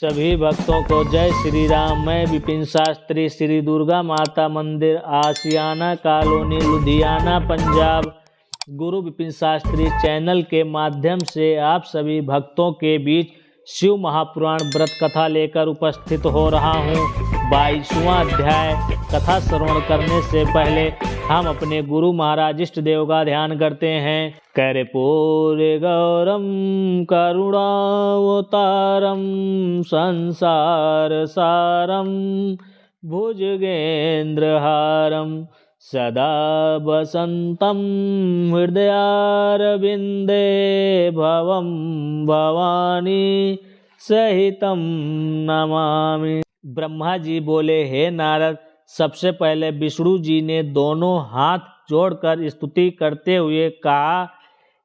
सभी भक्तों को जय श्री राम। मैं विपिन शास्त्री, श्री दुर्गा माता मंदिर, आशियाना कॉलोनी, लुधियाना, पंजाब। गुरु विपिन शास्त्री चैनल के माध्यम से आप सभी भक्तों के बीच शिव महापुराण व्रत कथा लेकर उपस्थित हो रहा हूँ। 22वां अध्याय। कथा श्रवण करने से पहले हम अपने गुरु महाराज इष्ट देव का ध्यान करते हैं। कर्पूरे गौरम करुणावतारम संसार सारम भुजगेन्द्रहारम सदा वसंतं हृदयारविंदे भवं भवानी सहितं नमामि। ब्रह्मा जी बोले, हे नारद, सबसे पहले विष्णु जी ने दोनों हाथ जोड़कर स्तुति करते हुए कहा,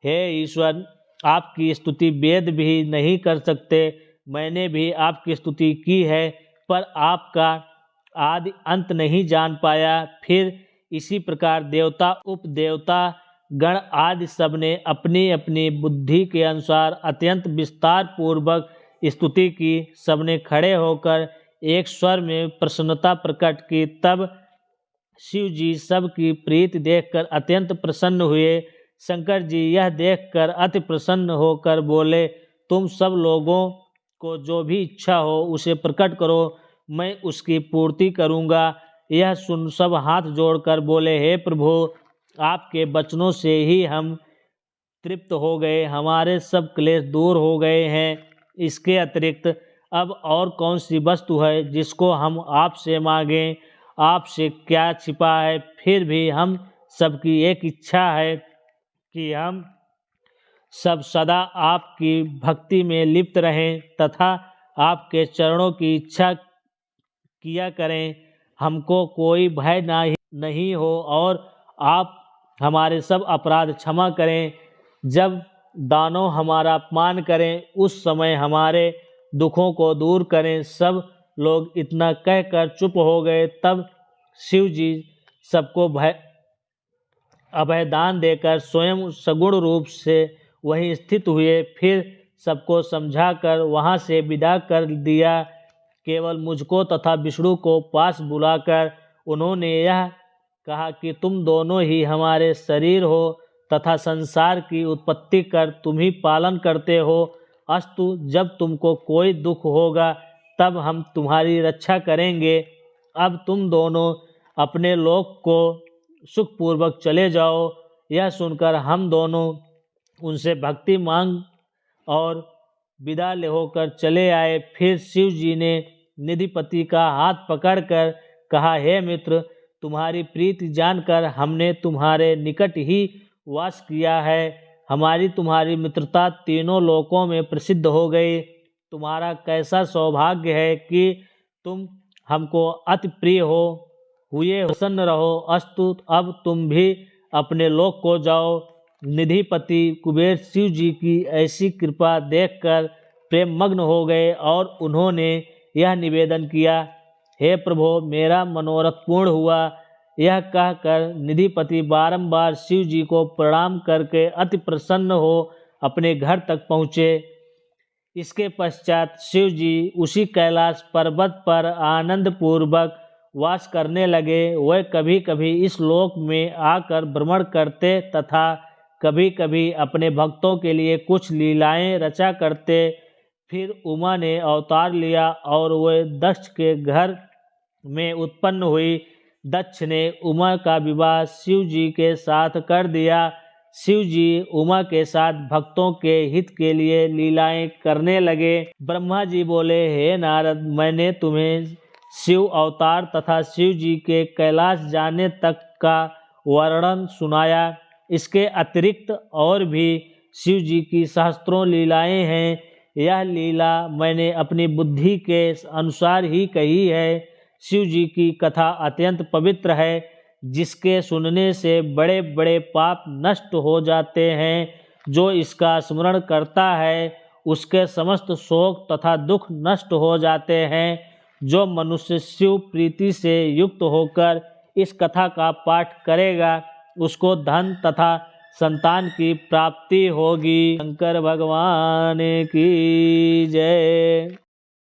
हे ईश्वर, आपकी स्तुति वेद भी नहीं कर सकते। मैंने भी आपकी स्तुति की है, पर आपका आदि अंत नहीं जान पाया। फिर इसी प्रकार देवता, उपदेवता गण आदि सबने अपनी अपनी बुद्धि के अनुसार अत्यंत विस्तार पूर्वक स्तुति की। सबने खड़े होकर एक स्वर में प्रसन्नता प्रकट की। तब शिव जी सबकी प्रीति देखकर अत्यंत प्रसन्न हुए। शंकर जी यह देखकर अति प्रसन्न होकर बोले, तुम सब लोगों को जो भी इच्छा हो उसे प्रकट करो, मैं उसकी पूर्ति करूँगा। यह सुन सब हाथ जोड़कर बोले, हे प्रभु, आपके वचनों से ही हम तृप्त हो गए, हमारे सब क्लेश दूर हो गए हैं। इसके अतिरिक्त अब और कौन सी वस्तु है जिसको हम आपसे मांगें? आपसे क्या छिपा है? फिर भी हम सबकी एक इच्छा है कि हम सब सदा आपकी भक्ति में लिप्त रहें तथा आपके चरणों की इच्छा किया करें। हमको कोई भय नहीं हो और आप हमारे सब अपराध क्षमा करें। जब दानव हमारा अपमान करें उस समय हमारे दुखों को दूर करें। सब लोग इतना कहकर चुप हो गए। तब शिव जी सबको अभयदान देकर स्वयं सगुण रूप से वहीं स्थित हुए। फिर सबको समझाकर वहां से विदा कर दिया। केवल मुझको तथा विष्णु को पास बुलाकर उन्होंने यह कहा कि तुम दोनों ही हमारे शरीर हो तथा संसार की उत्पत्ति कर तुम ही पालन करते हो। अस्तु, जब तुमको कोई दुख होगा तब हम तुम्हारी रक्षा करेंगे। अब तुम दोनों अपने लोक को सुखपूर्वक चले जाओ। यह सुनकर हम दोनों उनसे भक्ति मांग और विदा होकर चले आए। फिर शिव जी ने निधिपति का हाथ पकड़कर कहा, हे मित्र, तुम्हारी प्रीति जानकर हमने तुम्हारे निकट ही वास किया है। हमारी तुम्हारी मित्रता तीनों लोकों में प्रसिद्ध हो गई। तुम्हारा कैसा सौभाग्य है कि तुम हमको अति प्रिय हुए प्रसन्न रहो। अस्तु, अब तुम भी अपने लोक को जाओ। निधिपति कुबेर शिव जी की ऐसी कृपा देखकर प्रेम मग्न हो गए और उन्होंने यह निवेदन किया, हे प्रभु, मेरा मनोरथ पूर्ण हुआ। यह कहकर निधिपति बारंबार शिव जी को प्रणाम करके अति प्रसन्न हो अपने घर तक पहुँचे। इसके पश्चात शिव जी उसी कैलाश पर्वत पर आनंद पूर्वक वास करने लगे। वह कभी कभी इस लोक में आकर भ्रमण करते तथा कभी कभी अपने भक्तों के लिए कुछ लीलाएं रचा करते। फिर उमा ने अवतार लिया और वह दक्ष के घर में उत्पन्न हुई। दक्ष ने उमा का विवाह शिव जी के साथ कर दिया। शिव जी उमा के साथ भक्तों के हित के लिए लीलाएं करने लगे। ब्रह्मा जी बोले, हे नारद, मैंने तुम्हें शिव अवतार तथा शिव जी के कैलाश जाने तक का वर्णन सुनाया। इसके अतिरिक्त और भी शिव जी की सहस्त्रों लीलाएं हैं। यह लीला मैंने अपनी बुद्धि के अनुसार ही कही है। शिव जी की कथा अत्यंत पवित्र है, जिसके सुनने से बड़े बड़े पाप नष्ट हो जाते हैं। जो इसका स्मरण करता है उसके समस्त शोक तथा दुख नष्ट हो जाते हैं। जो मनुष्य शिव प्रीति से युक्त होकर इस कथा का पाठ करेगा उसको धन तथा संतान की प्राप्ति होगी। शंकर भगवान की जय।